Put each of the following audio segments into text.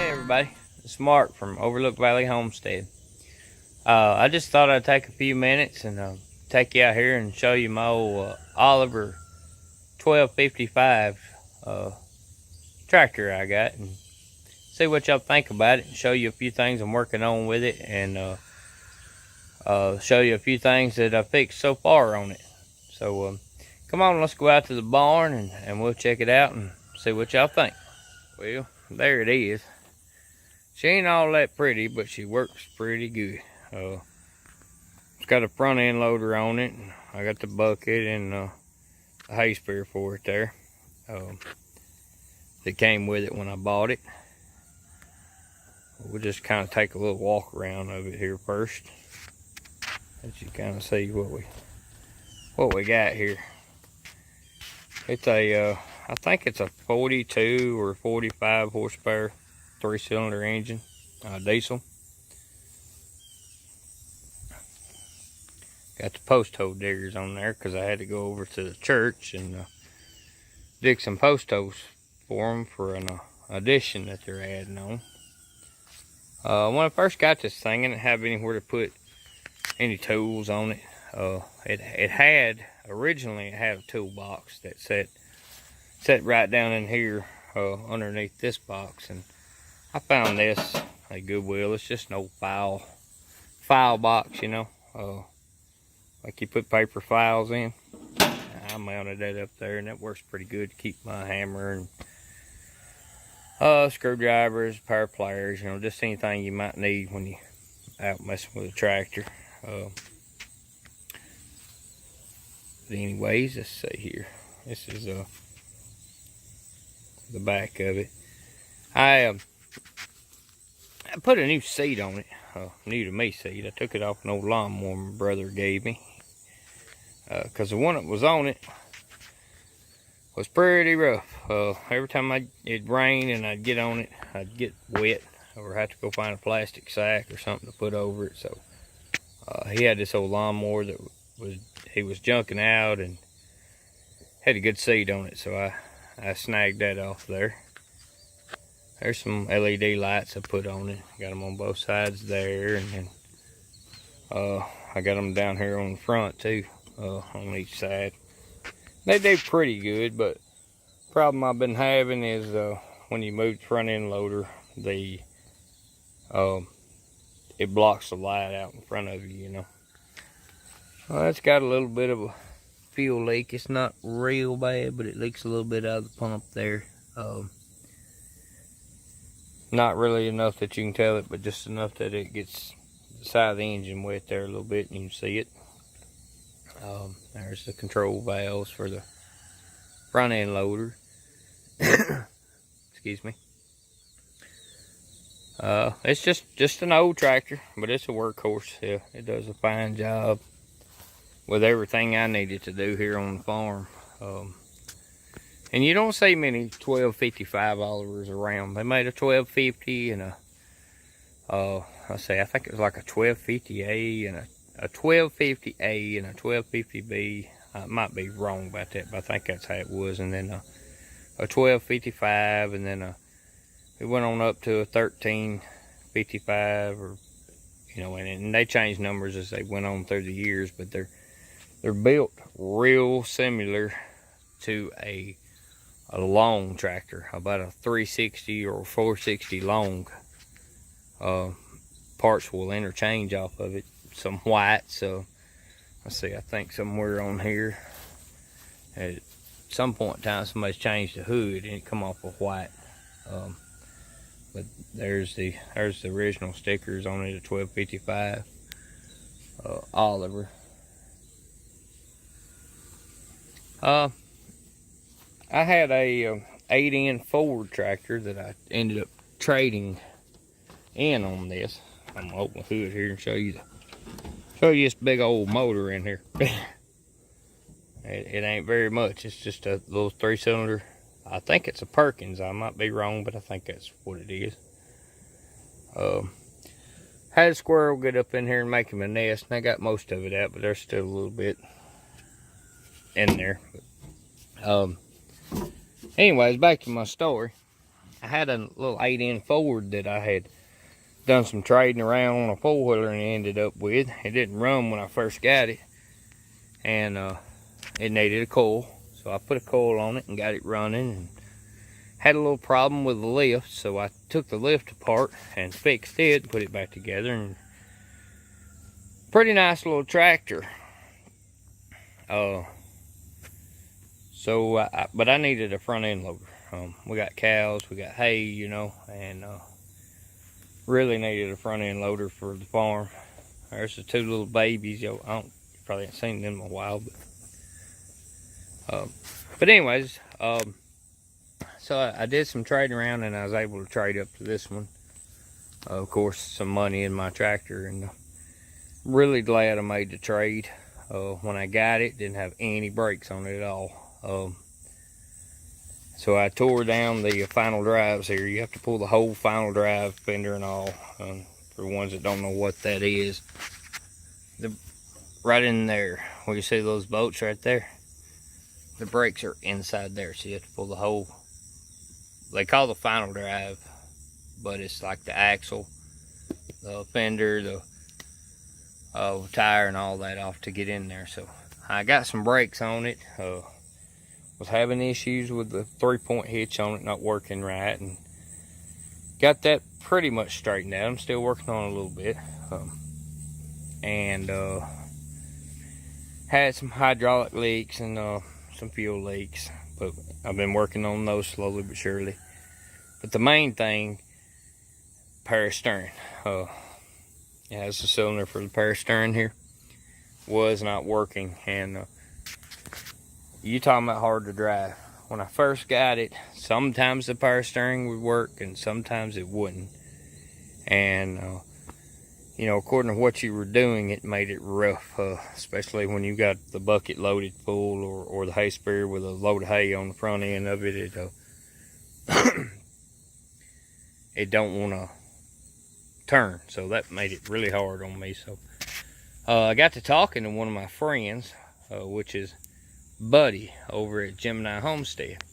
Hey everybody, it's Mark from Overlook Valley Homestead. I just thought I'd take a few minutes and take you out here and show you my old Oliver 1255 tractor I got, and see what y'all think about it, and show you a few things I'm working on with it, and show you a few things that I fixed so far on it. So come on, let's go out to the barn and we'll check it out and see what y'all think. Well, there it is. She ain't all that pretty, but she works pretty good. It's got a front end loader on it. I got the bucket and the hay spear for it there. That came with it when I bought it. We'll just kind of take a little walk around of it here first, let you kind of see what we got here. It's a I think it's a 42 or 45 horsepower 3-cylinder engine, diesel. Got the post hole diggers on there because I had to go over to the church and dig some post holes for them for an addition that they're adding on. When I first got this thing, I didn't have anywhere to put any tools on it. Originally it had a toolbox that set right down in here underneath this box, and I found this at Goodwill. It's just an old file box, you know, like you put paper files in. I mounted that up there, and that works pretty good to keep my hammer and screwdrivers, power pliers, you know, just anything you might need when you out messing with a tractor. But anyways, let's see here. This is the back of it. I put a new seat on it, new to me seat. I took it off an old lawnmower my brother gave me, because the one that was on it was pretty rough. Every time it'd rain and I'd get on it, I'd get wet or have to go find a plastic sack or something to put over it. So he had this old lawnmower that he was junking out and had a good seat on it, so I snagged that off there. There's some LED lights I put on it. Got them on both sides there, and then I got them down here on the front too, on each side. They do pretty good, but the problem I've been having is when you move the front end loader, it blocks the light out in front of you, you know. It's got a little bit of a fuel leak. It's not real bad, but it leaks a little bit out of the pump there. Not really enough that you can tell it, but just enough that it gets the side of the engine wet there a little bit and you can see it. There's the control valves for the front end loader. Excuse me. It's just an old tractor, but it's a workhorse. Yeah, it does a fine job with everything I needed to do here on the farm. And you don't see many 1255 Olivers around. They made a 1250 and I think it was like a 1250A and a 1250A and a 1250B. I might be wrong about that, but I think that's how it was. And then a 1255, and then it went on up to a 1355, or you know, and they changed numbers as they went on through the years, but they're built real similar to a long tractor, about a 360 or 460 long. Parts will interchange off of it, some white. So let's see, I think somewhere on here at some point in time somebody's changed the hood and it come off of white. But there's the original stickers on it, a 1255 Oliver. I had a 8-in Ford tractor that I ended up trading in on this. I'm gonna open the hood here and show you this big old motor in here. It ain't very much. It's just a little 3-cylinder. I think it's a Perkins. I might be wrong, but I think that's what it is. Had a squirrel get up in here and make him a nest, and I got most of it out, but there's still a little bit in there. Anyways, back to my story. I had a little 8-in Ford that I had done some trading around on a 4-wheeler and ended up with. It didn't run when I first got it, and it needed a coil. So I put a coil on it and got it running, and had a little problem with the lift, so I took the lift apart and fixed it and put it back together. And pretty nice little tractor. But I needed a front end loader. We got cows, we got hay, you know, and really needed a front end loader for the farm. There's the 2 little babies. You probably haven't seen them in a while, but anyways, so I did some trading around, and I was able to trade up to this one. Of course, some money in my tractor, and really glad I made the trade. When I got it, didn't have any brakes on it at all. So I tore down the final drives here. You have to pull the whole final drive, fender and all. For the ones that don't know what that is, right in there, where you see those bolts right there, the brakes are inside there. So you have to pull the whole, they call the final drive, but it's like the axle, the fender, the tire and all that off to get in there. So I got some brakes on it. Was having issues with the 3-point hitch on it not working right, and got that pretty much straightened out. I'm still working on it a little bit, and had some hydraulic leaks and some fuel leaks, but I've been working on those slowly but surely. But the main thing, power steering. Yeah, it's the cylinder for the power steering here was not working, and you talking about hard to drive. When I first got it, sometimes the power steering would work and sometimes it wouldn't. And you know, according to what you were doing, it made it rough, especially when you got the bucket loaded full, or the hay sprayer with a load of hay on the front end of it. It don't want to turn, so that made it really hard on me. So I got to talking to one of my friends, which is Buddy over at Gemini Homestead,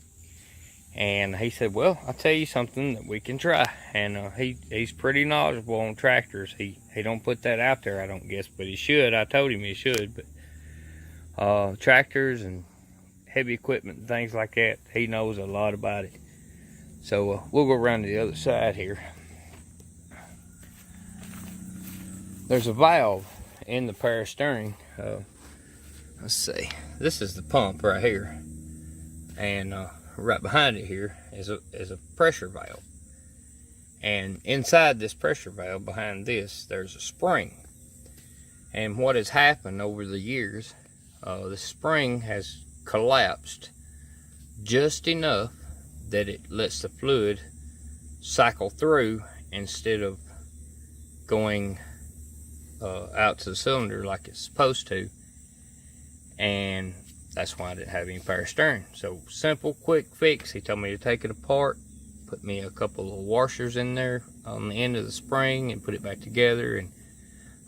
and he said, well, I'll tell you something that we can try. And he's pretty knowledgeable on tractors. He don't put that out there, I don't guess, but he should. I told him he should. But tractors and heavy equipment and things like that, he knows a lot about it. So we'll go around to the other side here. There's a valve in the power steering. Let's see, this is the pump right here, and right behind it here is a pressure valve, and inside this pressure valve, behind this, there's a spring. And what has happened over the years, the spring has collapsed just enough that it lets the fluid cycle through instead of going out to the cylinder like it's supposed to. And that's why I didn't have any power steering. So simple, quick fix. He told me to take it apart, put me a couple of washers in there on the end of the spring, and put it back together, and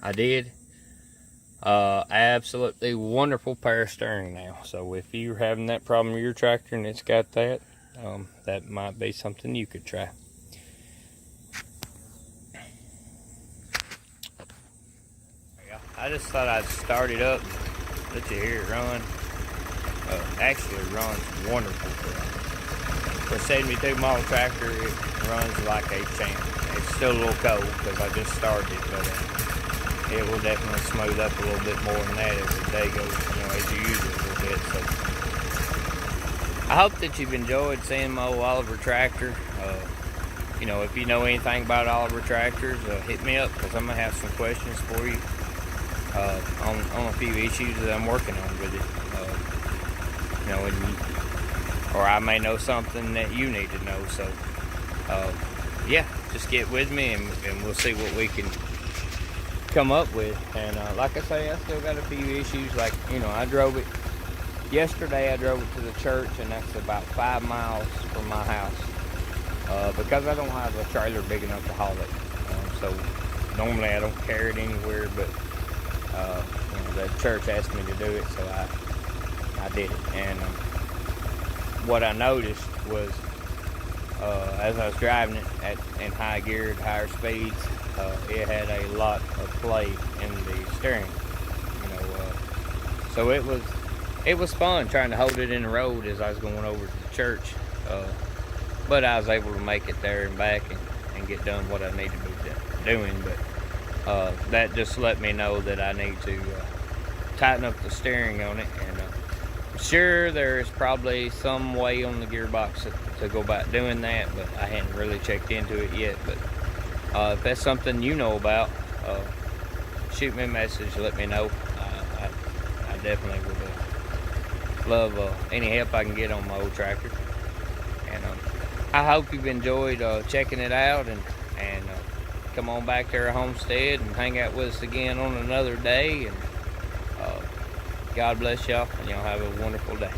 I did. Absolutely wonderful power steering now. So if you're having that problem with your tractor and it's got that, that might be something you could try. I just thought I'd start it up, let you hear it run. Actually, it runs wonderful for a 72 model tractor. It runs like a champ. It's still a little cold because I just started it, but it will definitely smooth up a little bit more than that as the day goes, you know, as you use it a little bit. So I hope that you've enjoyed seeing my old Oliver tractor. You know, if you know anything about Oliver tractors, hit me up, because I'm gonna have some questions for you on a few issues that I'm working on with it. You know, or I may know something that you need to know. So yeah, just get with me, and we'll see what we can come up with. And like I say, I still got a few issues. Like, you know, I drove it yesterday. I drove it to the church, and that's about 5 miles from my house, because I don't have a trailer big enough to haul it. So normally I don't carry it anywhere, but you know, the church asked me to do it, so I did it. And what I noticed was as I was driving it in high gear at higher speeds, it had a lot of play in the steering. So it was fun trying to hold it in the road as I was going over to the church. But I was able to make it there and back and get done what I needed to be doing. But that just let me know that I need to tighten up the steering on it. And I'm sure there's probably some way on the gearbox to go about doing that, but I hadn't really checked into it yet. But if that's something you know about, shoot me a message, let me know. I definitely would love any help I can get on my old tractor. And I hope you've enjoyed checking it out, and come on back to our homestead and hang out with us again on another day. And God bless y'all, and y'all have a wonderful day.